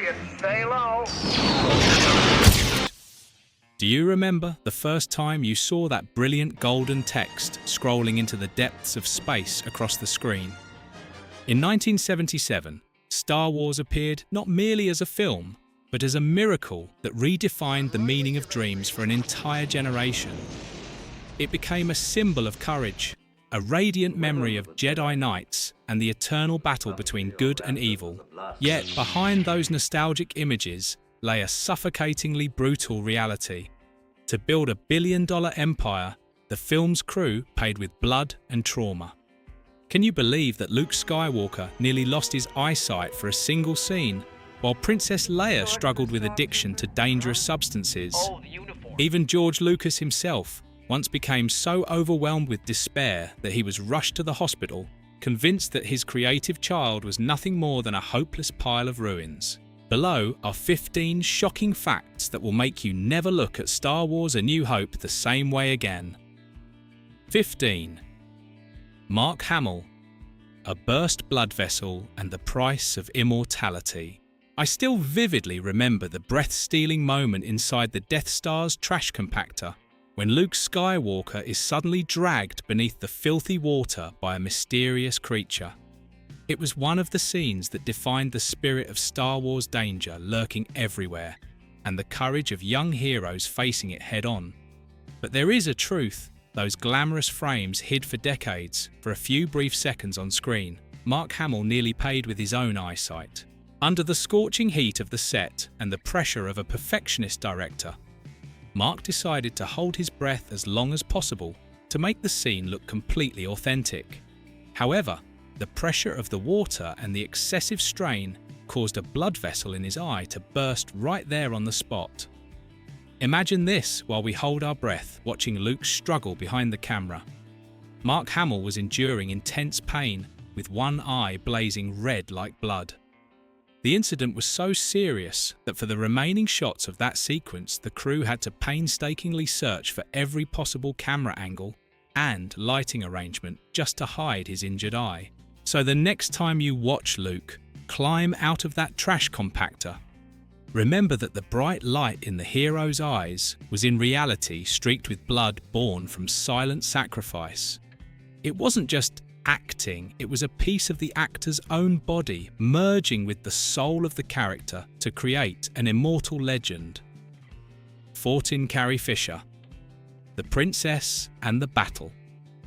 Target, stay low. Do you remember the first time you saw that brilliant golden text scrolling into the depths of space across the screen? In 1977, Star Wars appeared not merely as a film, but as a miracle that redefined the meaning of dreams for an entire generation. It became a symbol of courage, a radiant memory of Jedi Knights and the eternal battle between good and evil. Yet behind those nostalgic images lay a suffocatingly brutal reality. To build a billion-dollar empire, the film's crew paid with blood and trauma. Can you believe that Luke Skywalker nearly lost his eyesight for a single scene, while Princess Leia struggled with addiction to dangerous substances? Even George Lucas himself once became so overwhelmed with despair that he was rushed to the hospital, convinced that his creative child was nothing more than a hopeless pile of ruins. Below are 15 shocking facts that will make you never look at Star Wars: A New Hope the same way again. 15. Mark Hamill. A burst blood vessel and the price of immortality. I still vividly remember the breath-stealing moment inside the Death Star's trash compactor, when Luke Skywalker is suddenly dragged beneath the filthy water by a mysterious creature. It was one of the scenes that defined the spirit of Star Wars danger lurking everywhere, and the courage of young heroes facing it head-on. But there is a truth: those glamorous frames hid for decades, for a few brief seconds on screen, Mark Hamill nearly paid with his own eyesight. Under the scorching heat of the set and the pressure of a perfectionist director, Mark decided to hold his breath as long as possible to make the scene look completely authentic. However, the pressure of the water and the excessive strain caused a blood vessel in his eye to burst right there on the spot. Imagine this while we hold our breath watching Luke struggle behind the camera. Mark Hamill was enduring intense pain with one eye blazing red like blood. The incident was so serious that for the remaining shots of that sequence, the crew had to painstakingly search for every possible camera angle and lighting arrangement just to hide his injured eye. So the next time you watch Luke climb out of that trash compactor, remember that the bright light in the hero's eyes was in reality streaked with blood born from silent sacrifice. It wasn't just acting, it was a piece of the actor's own body merging with the soul of the character to create an immortal legend. 14. Carrie Fisher. The Princess and the Battle.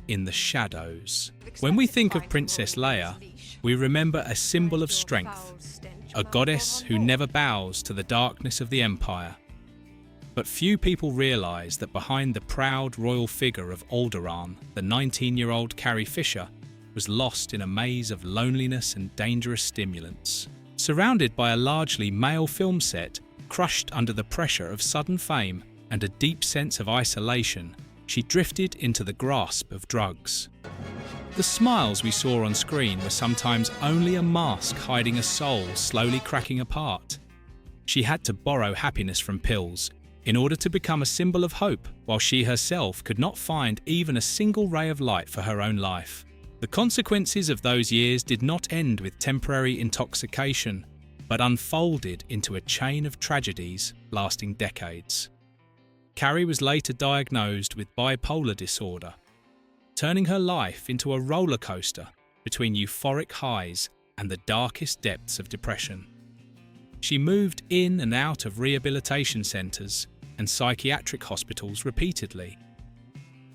In the shadows. When we think of Princess Leia, we remember a symbol of strength, a goddess who never bows to the darkness of the Empire. But few people realise that behind the proud royal figure of Alderaan, the 19-year-old Carrie Fisher was lost in a maze of loneliness and dangerous stimulants. Surrounded by a largely male film set, crushed under the pressure of sudden fame and a deep sense of isolation, she drifted into the grasp of drugs. The smiles we saw on screen were sometimes only a mask hiding a soul slowly cracking apart. She had to borrow happiness from pills in order to become a symbol of hope, while she herself could not find even a single ray of light for her own life. The consequences of those years did not end with temporary intoxication, but unfolded into a chain of tragedies lasting decades. Carrie was later diagnosed with bipolar disorder, turning her life into a roller coaster between euphoric highs and the darkest depths of depression. She moved in and out of rehabilitation centres and psychiatric hospitals repeatedly.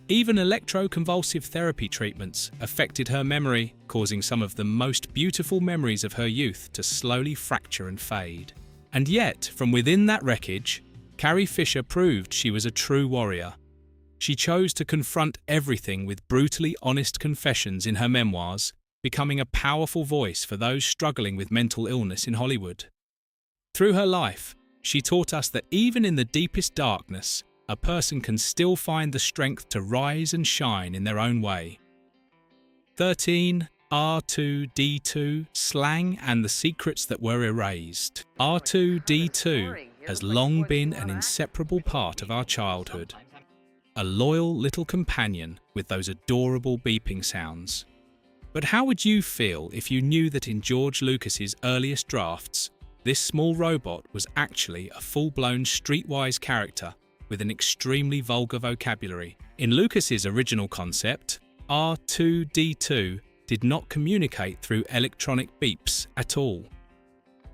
Even electroconvulsive therapy treatments affected her memory, causing some of the most beautiful memories of her youth to slowly fracture and fade. And yet, from within that wreckage, Carrie Fisher proved she was a true warrior. She chose to confront everything with brutally honest confessions in her memoirs, becoming a powerful voice for those struggling with mental illness in Hollywood. Through her life, she taught us that even in the deepest darkness, a person can still find the strength to rise and shine in their own way. 13. R2-D2, slang and the secrets that were erased. R2-D2 has long been an inseparable part of our childhood. A loyal little companion with those adorable beeping sounds. But how would you feel if you knew that in George Lucas's earliest drafts, this small robot was actually a full-blown streetwise character with an extremely vulgar vocabulary. In Lucas's original concept, R2-D2 did not communicate through electronic beeps at all.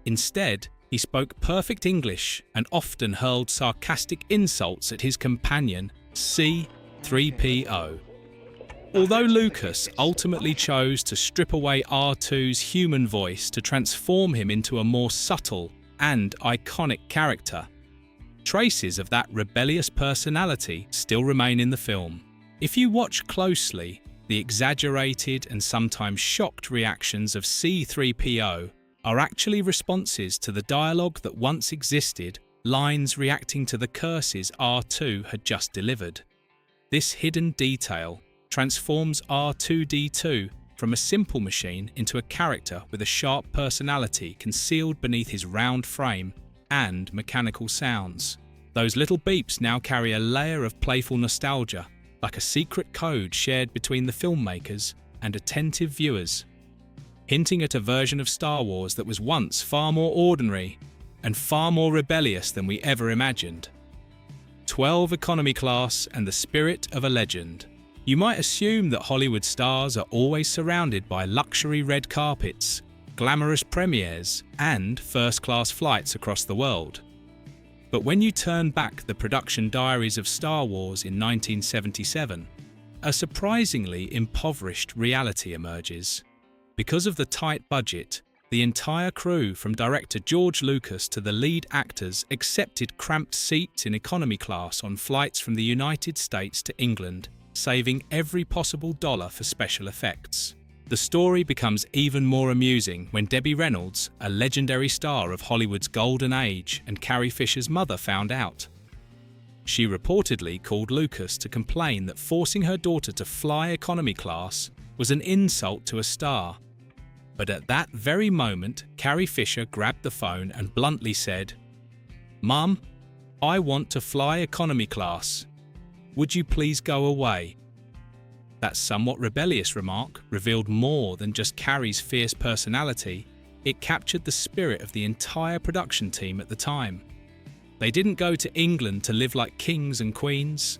Instead, he spoke perfect English and often hurled sarcastic insults at his companion, C-3PO. Although Lucas ultimately chose to strip away R2's human voice to transform him into a more subtle and iconic character, traces of that rebellious personality still remain in the film. If you watch closely, the exaggerated and sometimes shocked reactions of C-3PO are actually responses to the dialogue that once existed, lines reacting to the curses R2 had just delivered. This hidden detail transforms R2-D2 from a simple machine into a character with a sharp personality concealed beneath his round frame and mechanical sounds. Those little beeps now carry a layer of playful nostalgia, like a secret code shared between the filmmakers and attentive viewers, hinting at a version of Star Wars that was once far more ordinary and far more rebellious than we ever imagined. 12 economy class and the spirit of a legend. You might assume that Hollywood stars are always surrounded by luxury red carpets, glamorous premieres, and first-class flights across the world. But when you turn back the production diaries of Star Wars in 1977, a surprisingly impoverished reality emerges. Because of the tight budget, the entire crew, from director George Lucas to the lead actors, accepted cramped seats in economy class on flights from the United States to England, saving every possible dollar for special effects. The story becomes even more amusing when Debbie Reynolds, a legendary star of Hollywood's golden age, and Carrie Fisher's mother found out. She reportedly called Lucas to complain that forcing her daughter to fly economy class was an insult to a star. But at that very moment, Carrie Fisher grabbed the phone and bluntly said, "Mum, I want to fly economy class. Would you please go away?" That somewhat rebellious remark revealed more than just Carrie's fierce personality. It captured the spirit of the entire production team at the time. They didn't go to England to live like kings and queens.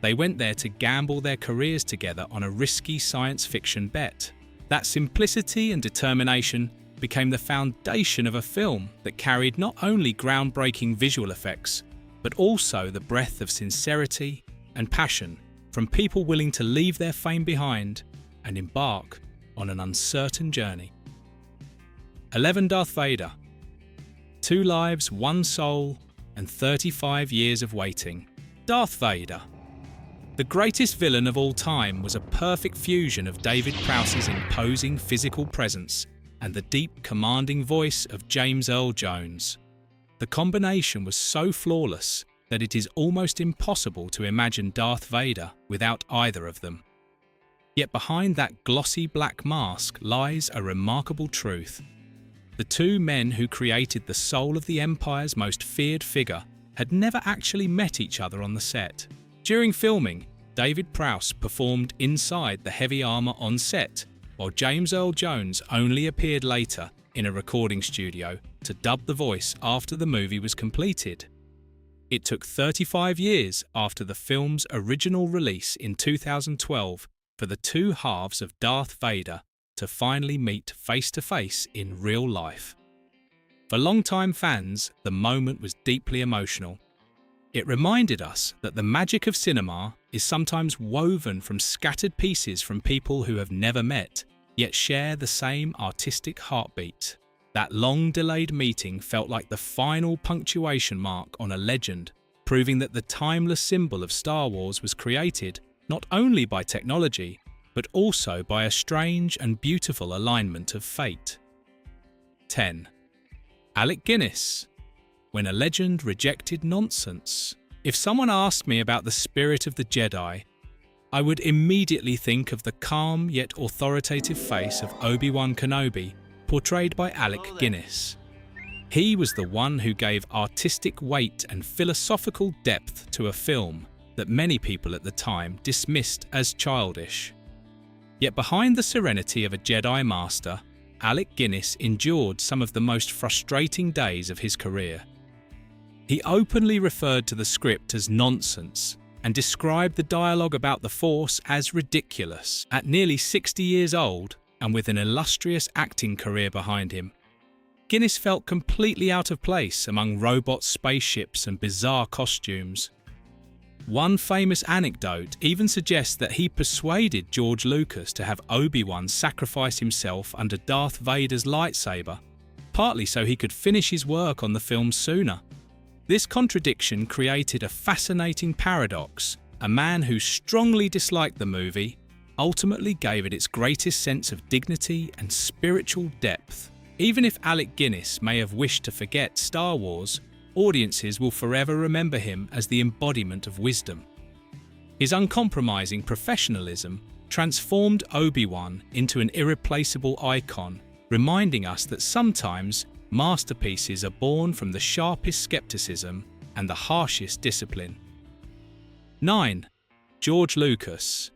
They went there to gamble their careers together on a risky science fiction bet. That simplicity and determination became the foundation of a film that carried not only groundbreaking visual effects, but also the breath of sincerity and passion from people willing to leave their fame behind and embark on an uncertain journey. 11. Darth Vader. 2 lives, 1 soul, and 35 years of waiting. Darth Vader. The greatest villain of all time was a perfect fusion of David Prowse's imposing physical presence and the deep, commanding voice of James Earl Jones. The combination was so flawless that it is almost impossible to imagine Darth Vader without either of them. Yet behind that glossy black mask lies a remarkable truth. The 2 men who created the soul of the Empire's most feared figure had never actually met each other on the set. During filming, David Prowse performed inside the heavy armour on set, while James Earl Jones only appeared later in a recording studio to dub the voice after the movie was completed. It took 35 years after the film's original release in 2012 for the 2 halves of Darth Vader to finally meet face-to-face in real life. For longtime fans, the moment was deeply emotional. It reminded us that the magic of cinema is sometimes woven from scattered pieces from people who have never met, yet share the same artistic heartbeat. That long-delayed meeting felt like the final punctuation mark on a legend, proving that the timeless symbol of Star Wars was created not only by technology, but also by a strange and beautiful alignment of fate. 10. Alec Guinness. When a legend rejected nonsense. If someone asked me about the spirit of the Jedi, I would immediately think of the calm yet authoritative face of Obi-Wan Kenobi, portrayed by Alec Guinness. He was the one who gave artistic weight and philosophical depth to a film that many people at the time dismissed as childish. Yet behind the serenity of a Jedi Master Alec Guinness endured some of the most frustrating days of his career. He openly referred to the script as nonsense and described the dialogue about the Force as ridiculous. At nearly 60 years old and with an illustrious acting career behind him, Guinness felt completely out of place among robots, spaceships, and bizarre costumes. One famous anecdote even suggests that he persuaded George Lucas to have Obi-Wan sacrifice himself under Darth Vader's lightsaber, partly so he could finish his work on the film sooner. This contradiction created a fascinating paradox. A man who strongly disliked the movie ultimately gave it its greatest sense of dignity and spiritual depth. Even if Alec Guinness may have wished to forget Star Wars, audiences will forever remember him as the embodiment of wisdom. His uncompromising professionalism transformed Obi-Wan into an irreplaceable icon, reminding us that sometimes masterpieces are born from the sharpest skepticism and the harshest discipline. 9. George Lucas.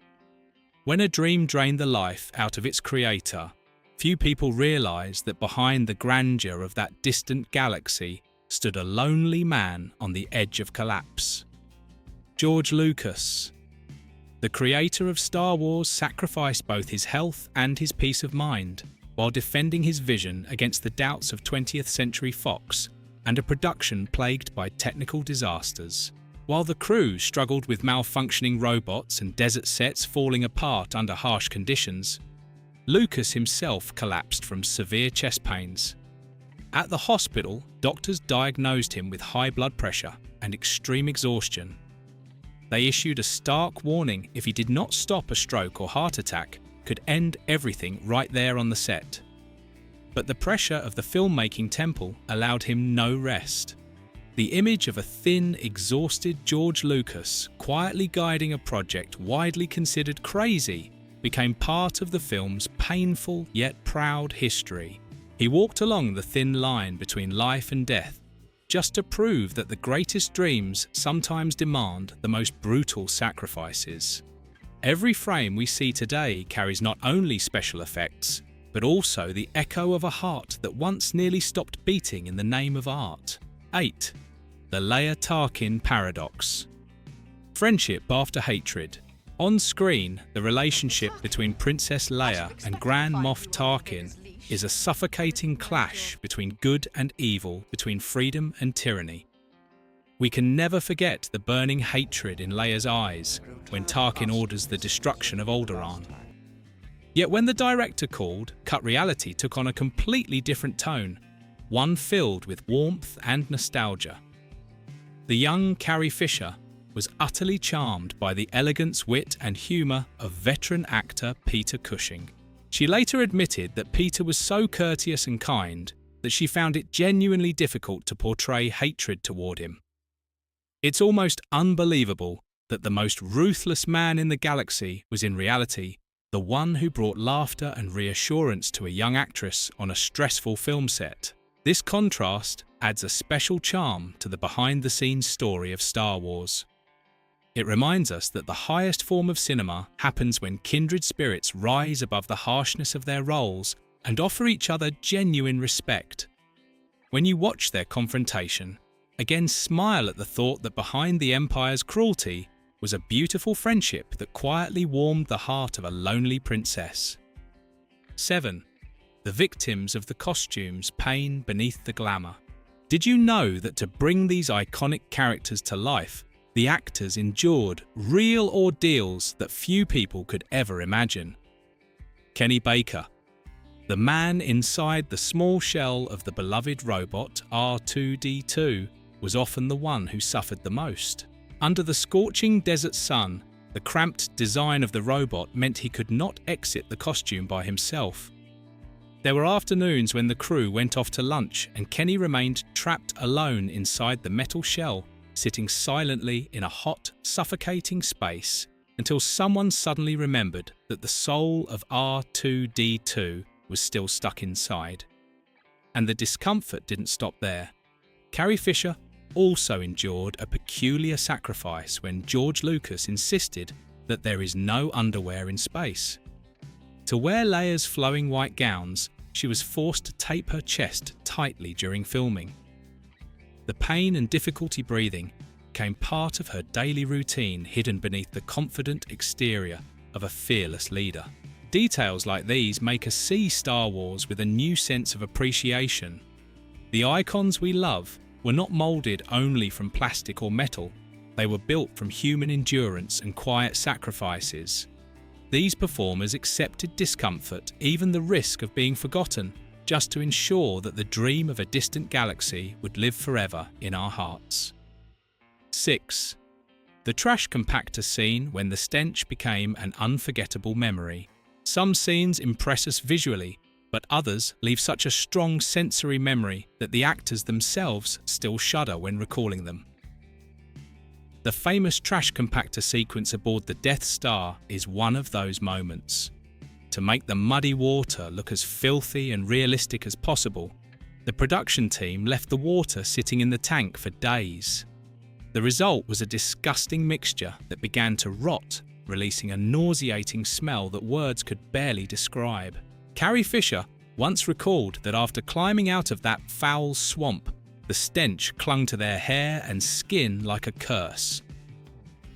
When a dream drained the life out of its creator, few people realized that behind the grandeur of that distant galaxy stood a lonely man on the edge of collapse. George Lucas. The creator of Star Wars sacrificed both his health and his peace of mind while defending his vision against the doubts of 20th Century Fox and a production plagued by technical disasters. While the crew struggled with malfunctioning robots and desert sets falling apart under harsh conditions, Lucas himself collapsed from severe chest pains. At the hospital, doctors diagnosed him with high blood pressure and extreme exhaustion. They issued a stark warning if he did not stop a stroke or heart attack, could end everything right there on the set. But the pressure of the filmmaking temple allowed him no rest. The image of a thin, exhausted George Lucas quietly guiding a project widely considered crazy became part of the film's painful yet proud history. He walked along the thin line between life and death, just to prove that the greatest dreams sometimes demand the most brutal sacrifices. Every frame we see today carries not only special effects, but also the echo of a heart that once nearly stopped beating in the name of art. 8. The Leia Tarkin paradox. Friendship after hatred. On screen, the relationship between Princess Leia and Grand Moff Tarkin is a suffocating clash between good and evil, between freedom and tyranny. We can never forget the burning hatred in Leia's eyes when Tarkin orders the destruction of Alderaan. Yet when the director called, Cut Reality took on a completely different tone, one filled with warmth and nostalgia. The young Carrie Fisher was utterly charmed by the elegance, wit and humour of veteran actor Peter Cushing. She later admitted that Peter was so courteous and kind that she found it genuinely difficult to portray hatred toward him. It's almost unbelievable that the most ruthless man in the galaxy was in reality the one who brought laughter and reassurance to a young actress on a stressful film set. This contrast adds a special charm to the behind-the-scenes story of Star Wars. It reminds us that the highest form of cinema happens when kindred spirits rise above the harshness of their roles and offer each other genuine respect. When you watch their confrontation, again smile at the thought that behind the Empire's cruelty was a beautiful friendship that quietly warmed the heart of a lonely princess. 7. The victims of the costume's pain beneath the glamour. Did you know that to bring these iconic characters to life, the actors endured real ordeals that few people could ever imagine? Kenny Baker, the man inside the small shell of the beloved robot R2-D2, was often the one who suffered the most. Under the scorching desert sun, the cramped design of the robot meant he could not exit the costume by himself. There were afternoons when the crew went off to lunch and Kenny remained trapped alone inside the metal shell, sitting silently in a hot, suffocating space until someone suddenly remembered that the soul of R2-D2 was still stuck inside. And the discomfort didn't stop there. Carrie Fisher also endured a peculiar sacrifice when George Lucas insisted that there is no underwear in space. To wear Leia's flowing white gowns, she was forced to tape her chest tightly during filming. The pain and difficulty breathing became part of her daily routine, hidden beneath the confident exterior of a fearless leader. Details like these make us see Star Wars with a new sense of appreciation. The icons we love were not molded only from plastic or metal, they were built from human endurance and quiet sacrifices. These performers accepted discomfort, even the risk of being forgotten, just to ensure that the dream of a distant galaxy would live forever in our hearts. 6. The trash compactor scene when the stench became an unforgettable memory. Some scenes impress us visually, but others leave such a strong sensory memory that the actors themselves still shudder when recalling them. The famous trash compactor sequence aboard the Death Star is one of those moments. To make the muddy water look as filthy and realistic as possible, the production team left the water sitting in the tank for days. The result was a disgusting mixture that began to rot, releasing a nauseating smell that words could barely describe. Carrie Fisher once recalled that after climbing out of that foul swamp, the stench clung to their hair and skin like a curse.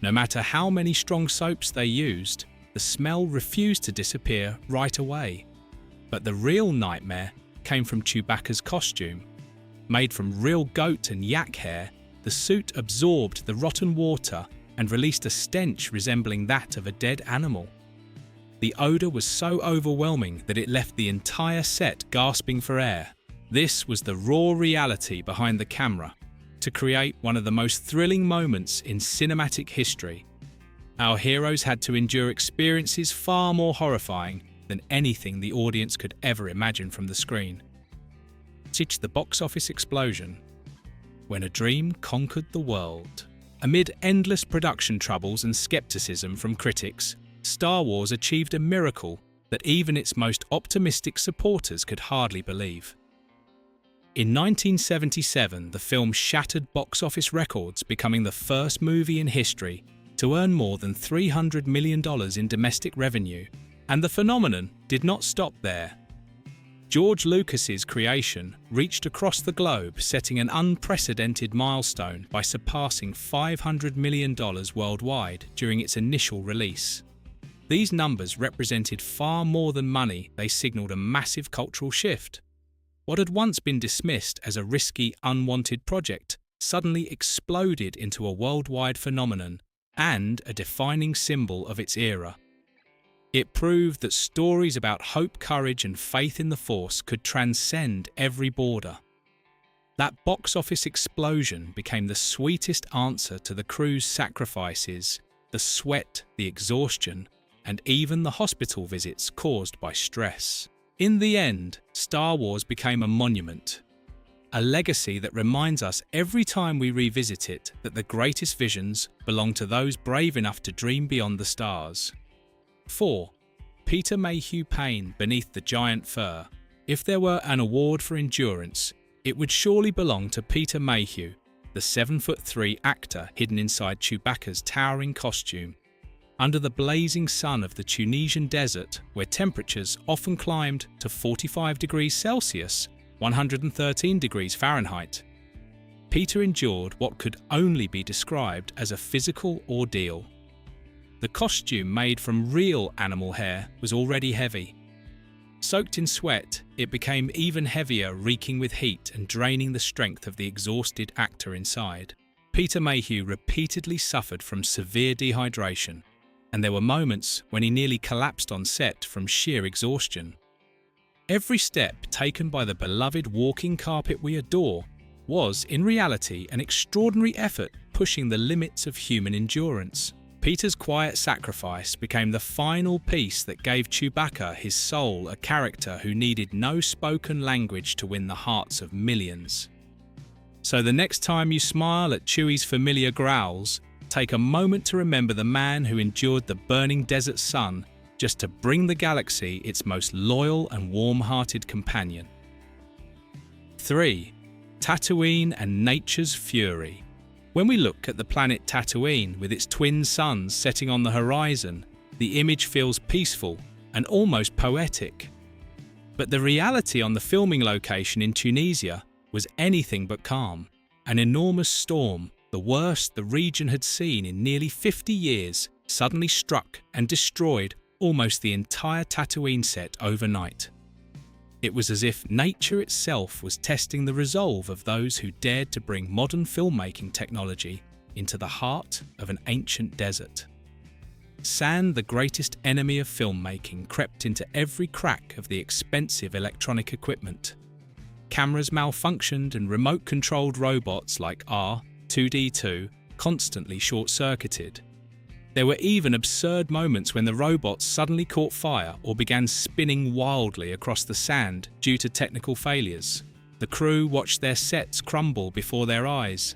No matter how many strong soaps they used, the smell refused to disappear right away. But the real nightmare came from Chewbacca's costume. Made from real goat and yak hair, the suit absorbed the rotten water and released a stench resembling that of a dead animal. The odour was so overwhelming that it left the entire set gasping for air. This was the raw reality behind the camera, to create one of the most thrilling moments in cinematic history. Our heroes had to endure experiences far more horrifying than anything the audience could ever imagine from the screen. Such the box office explosion. When a dream conquered the world. Amid endless production troubles and skepticism from critics, Star Wars achieved a miracle that even its most optimistic supporters could hardly believe. In 1977, the film shattered box office records, becoming the first movie in history to earn more than $300 million in domestic revenue, and the phenomenon did not stop there. George Lucas's creation reached across the globe, setting an unprecedented milestone by surpassing $500 million worldwide during its initial release. These numbers represented far more than money. They signaled a massive cultural shift. What had once been dismissed as a risky, unwanted project suddenly exploded into a worldwide phenomenon and a defining symbol of its era. It proved that stories about hope, courage, and faith in the Force could transcend every border. That box office explosion became the sweetest answer to the crew's sacrifices, the sweat, the exhaustion, and even the hospital visits caused by stress. In the end, Star Wars became a monument, a legacy that reminds us every time we revisit it that the greatest visions belong to those brave enough to dream beyond the stars. 4. Peter Mayhew pain beneath the giant fur. If there were an award for endurance, it would surely belong to Peter Mayhew, the 7'3" actor hidden inside Chewbacca's towering costume. Under the blazing sun of the Tunisian desert, where temperatures often climbed to 45 degrees Celsius, 113 degrees Fahrenheit, Peter endured what could only be described as a physical ordeal. The costume, made from real animal hair, was already heavy. Soaked in sweat, it became even heavier, reeking with heat and draining the strength of the exhausted actor inside. Peter Mayhew repeatedly suffered from severe dehydration, and there were moments when he nearly collapsed on set from sheer exhaustion. Every step taken by the beloved walking carpet we adore was, in reality, an extraordinary effort pushing the limits of human endurance. Peter's quiet sacrifice became the final piece that gave Chewbacca his soul, a character who needed no spoken language to win the hearts of millions. So the next time you smile at Chewie's familiar growls, take a moment to remember the man who endured the burning desert sun just to bring the galaxy its most loyal and warm-hearted companion. 3. Tatooine and nature's fury. When we look at the planet Tatooine with its twin suns setting on the horizon, the image feels peaceful and almost poetic. But the reality on the filming location in Tunisia was anything but calm. An enormous storm, the worst the region had seen in nearly 50 years, suddenly struck and destroyed almost the entire Tatooine set overnight. It was as if nature itself was testing the resolve of those who dared to bring modern filmmaking technology into the heart of an ancient desert. Sand, the greatest enemy of filmmaking, crept into every crack of the expensive electronic equipment. Cameras malfunctioned and remote-controlled robots like R2-D2 constantly short-circuited. There were even absurd moments when the robots suddenly caught fire or began spinning wildly across the sand due to technical failures. The crew watched their sets crumble before their eyes.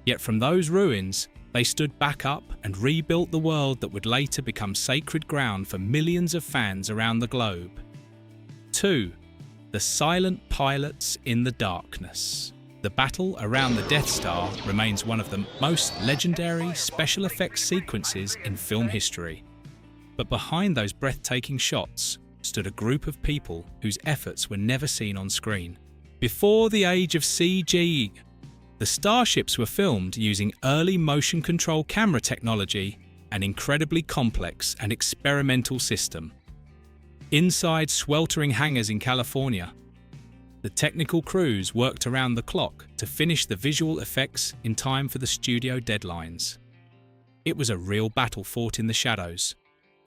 Yet from those ruins, they stood back up and rebuilt the world that would later become sacred ground for millions of fans around the globe. 2. The silent pilots in the darkness. The battle around the Death Star remains one of the most legendary special effects sequences in film history. But behind those breathtaking shots stood a group of people whose efforts were never seen on screen. Before the age of CG, the starships were filmed using early motion control camera technology, an incredibly complex and experimental system. Inside sweltering hangars in California, the technical crews worked around the clock to finish the visual effects in time for the studio deadlines. It was a real battle fought in the shadows.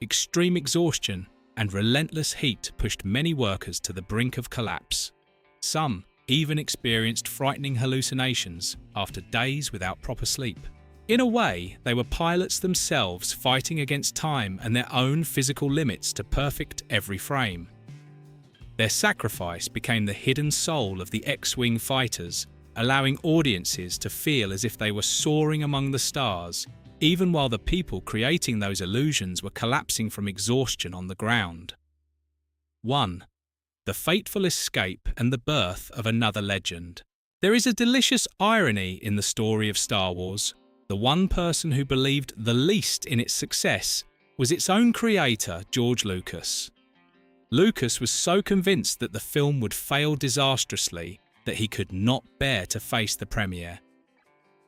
Extreme exhaustion and relentless heat pushed many workers to the brink of collapse. Some even experienced frightening hallucinations after days without proper sleep. In a way, they were pilots themselves fighting against time and their own physical limits to perfect every frame. Their sacrifice became the hidden soul of the X-Wing fighters, allowing audiences to feel as if they were soaring among the stars, even while the people creating those illusions were collapsing from exhaustion on the ground. 1. The fateful escape and the birth of another legend. There is a delicious irony in the story of Star Wars. The one person who believed the least in its success was its own creator, George Lucas. Lucas was so convinced that the film would fail disastrously that he could not bear to face the premiere.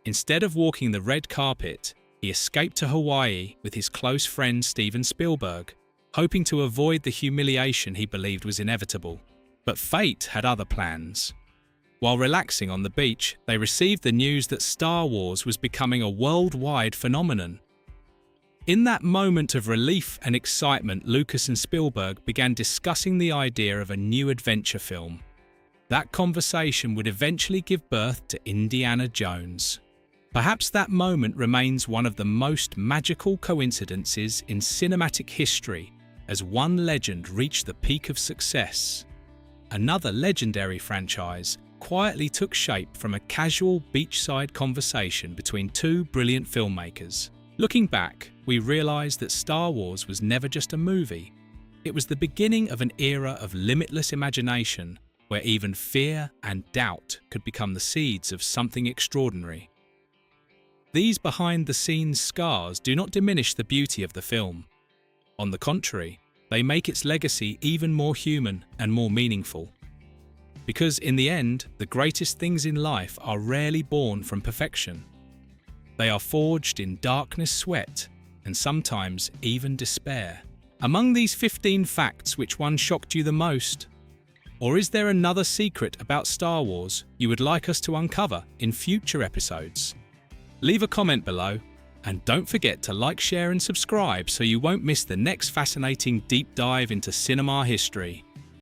Instead of walking the red carpet, he escaped to Hawaii with his close friend Steven Spielberg, hoping to avoid the humiliation he believed was inevitable. But fate had other plans. While relaxing on the beach, they received the news that Star Wars was becoming a worldwide phenomenon. In that moment of relief and excitement, Lucas and Spielberg began discussing the idea of a new adventure film. That conversation would eventually give birth to Indiana Jones. Perhaps that moment remains one of the most magical coincidences in cinematic history, as one legend reached the peak of success. Another legendary franchise quietly took shape from a casual beachside conversation between two brilliant filmmakers. Looking back, we realize that Star Wars was never just a movie. It was the beginning of an era of limitless imagination, where even fear and doubt could become the seeds of something extraordinary. These behind-the-scenes scars do not diminish the beauty of the film. On the contrary, they make its legacy even more human and more meaningful. Because in the end, the greatest things in life are rarely born from perfection. They are forged in darkness, sweat, and sometimes even despair. Among these 15 facts, which one shocked you the most? Or is there another secret about Star Wars you would like us to uncover in future episodes? Leave a comment below, and don't forget to like, share and subscribe so you won't miss the next fascinating deep dive into cinema history.